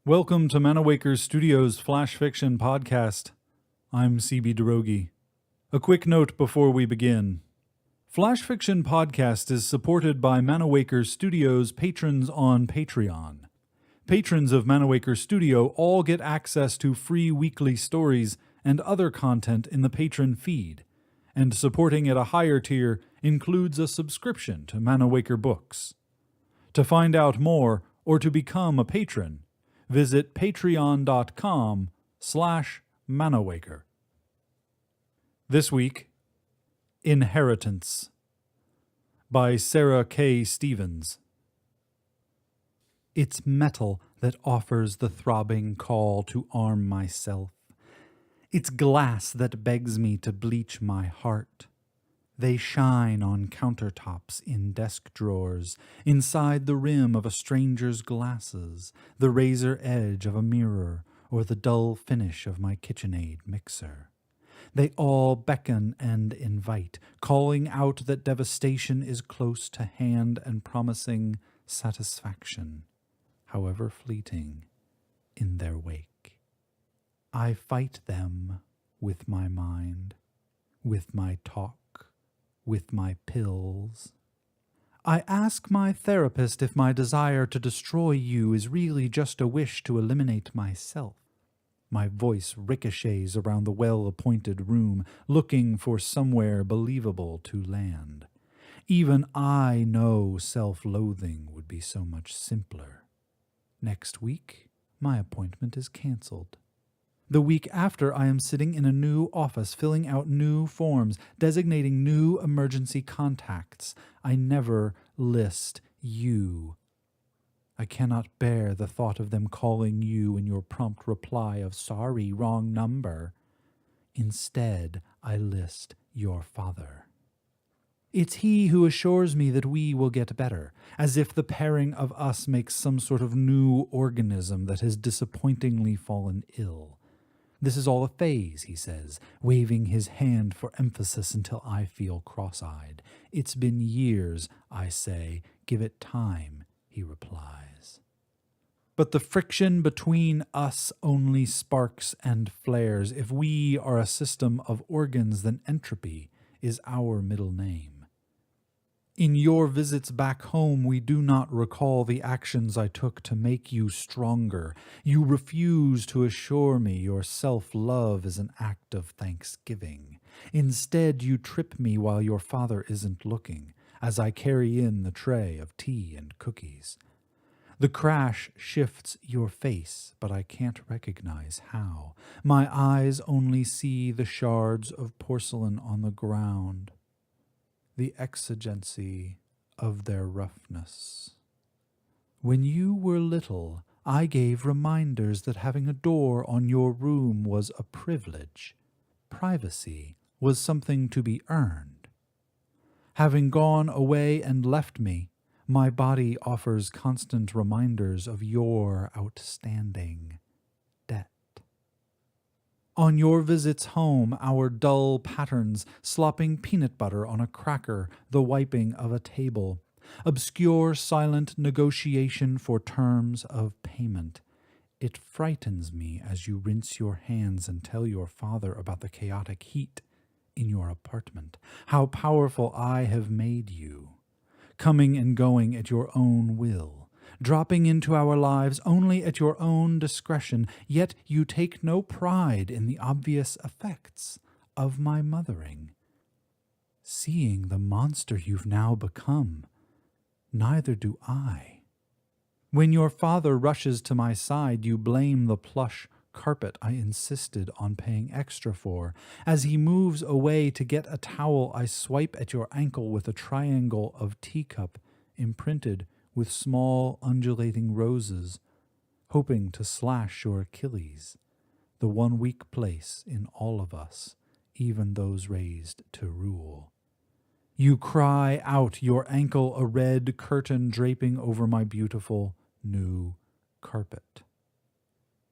Welcome to Manawaker Studios Flash Fiction Podcast. I'm CB Derogi. A quick note before we begin. Flash Fiction Podcast is supported by Manawaker Studios patrons on Patreon. Patrons of Manawaker Studio all get access to free weekly stories and other content in the patron feed, and supporting at a higher tier includes a subscription to Manawaker Books. To find out more or to become a patron, visit patreon.com/Manawaker. This week, Inheritance by Sarah K. Stevens. It's metal that offers the throbbing call to arm myself. It's glass that begs me to bleach my heart. They shine on countertops in desk drawers, inside the rim of a stranger's glasses, the razor edge of a mirror, or the dull finish of my KitchenAid mixer. They all beckon and invite, calling out that devastation is close to hand and promising satisfaction, however fleeting, in their wake. I fight them with my mind, with my talk, with my pills. I ask my therapist if my desire to destroy you is really just a wish to eliminate myself. My voice ricochets around the well-appointed room, looking for somewhere believable to land. Even I know self-loathing would be so much simpler. Next week, my appointment is canceled. The week after, I am sitting in a new office, filling out new forms, designating new emergency contacts. I never list you. I cannot bear the thought of them calling you in your prompt reply of "sorry, wrong number." Instead, I list your father. It's he who assures me that we will get better, as if the pairing of us makes some sort of new organism that has disappointingly fallen ill. This is all a phase, he says, waving his hand for emphasis until I feel cross-eyed. It's been years, I say. Give it time, he replies. But the friction between us only sparks and flares. If we are a system of organs, then entropy is our middle name. In your visits back home, we do not recall the actions I took to make you stronger. You refuse to assure me your self-love is an act of thanksgiving. Instead, you trip me while your father isn't looking, as I carry in the tray of tea and cookies. The crash shifts your face, but I can't recognize how. My eyes only see the shards of porcelain on the ground, the exigency of their roughness. When you were little, I gave reminders that having a door on your room was a privilege. Privacy was something to be earned. Having gone away and left me, my body offers constant reminders of your outstanding debt. On your visits home, our dull patterns, slopping peanut butter on a cracker, the wiping of a table, obscure silent negotiation for terms of payment. It frightens me as you rinse your hands and tell your father about the chaotic heat in your apartment, how powerful I have made you, coming and going at your own will, dropping into our lives only at your own discretion, yet you take no pride in the obvious effects of my mothering. Seeing the monster you've now become, neither do I. When your father rushes to my side, you blame the plush carpet I insisted on paying extra for. As he moves away to get a towel, I swipe at your ankle with a triangle of teacup imprinted with small undulating roses, hoping to slash your Achilles, the one weak place in all of us, even those raised to rule. You cry out, your ankle a red curtain draping over my beautiful new carpet.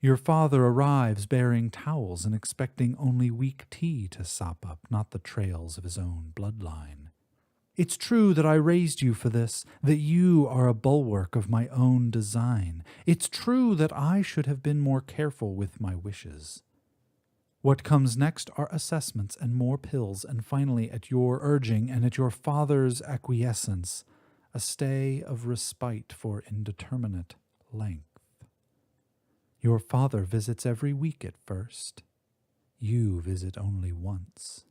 Your father arrives bearing towels and expecting only weak tea to sop up, not the trails of his own bloodline. It's true that I raised you for this, that you are a bulwark of my own design. It's true that I should have been more careful with my wishes. What comes next are assessments and more pills, and finally, at your urging and at your father's acquiescence, a stay of respite for indeterminate length. Your father visits every week at first. You visit only once.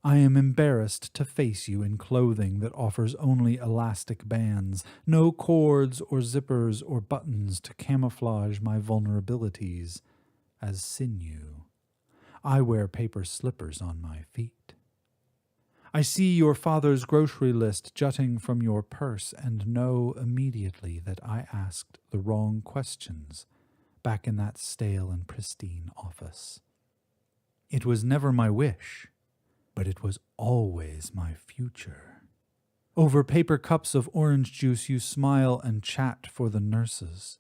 I am embarrassed to face you in clothing that offers only elastic bands, no cords or zippers or buttons to camouflage my vulnerabilities as sinew. I wear paper slippers on my feet. I see your father's grocery list jutting from your purse and know immediately that I asked the wrong questions back in that stale and pristine office. It was never my wish, but it was always my future. Over paper cups of orange juice you smile and chat for the nurses.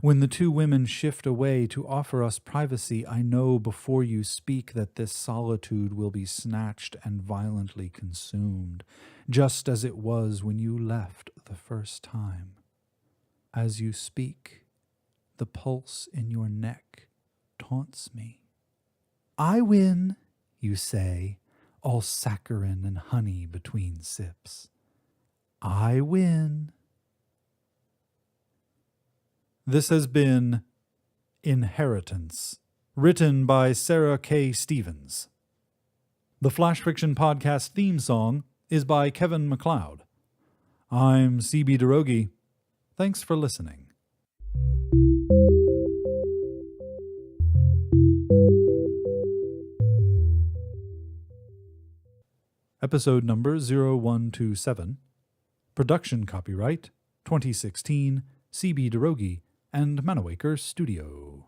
When the two women shift away to offer us privacy, I know before you speak that this solitude will be snatched and violently consumed, just as it was when you left the first time. As you speak, the pulse in your neck taunts me. I win, you say, all saccharine and honey between sips. I win. This has been Inheritance, written by Sarah K. Stevens. The Flash Fiction Podcast theme song is by Kevin MacLeod. I'm C.B. Derogi. Thanks for listening. Episode number 0127. Production copyright 2016, C.B. Derogi and Manawaker Studio.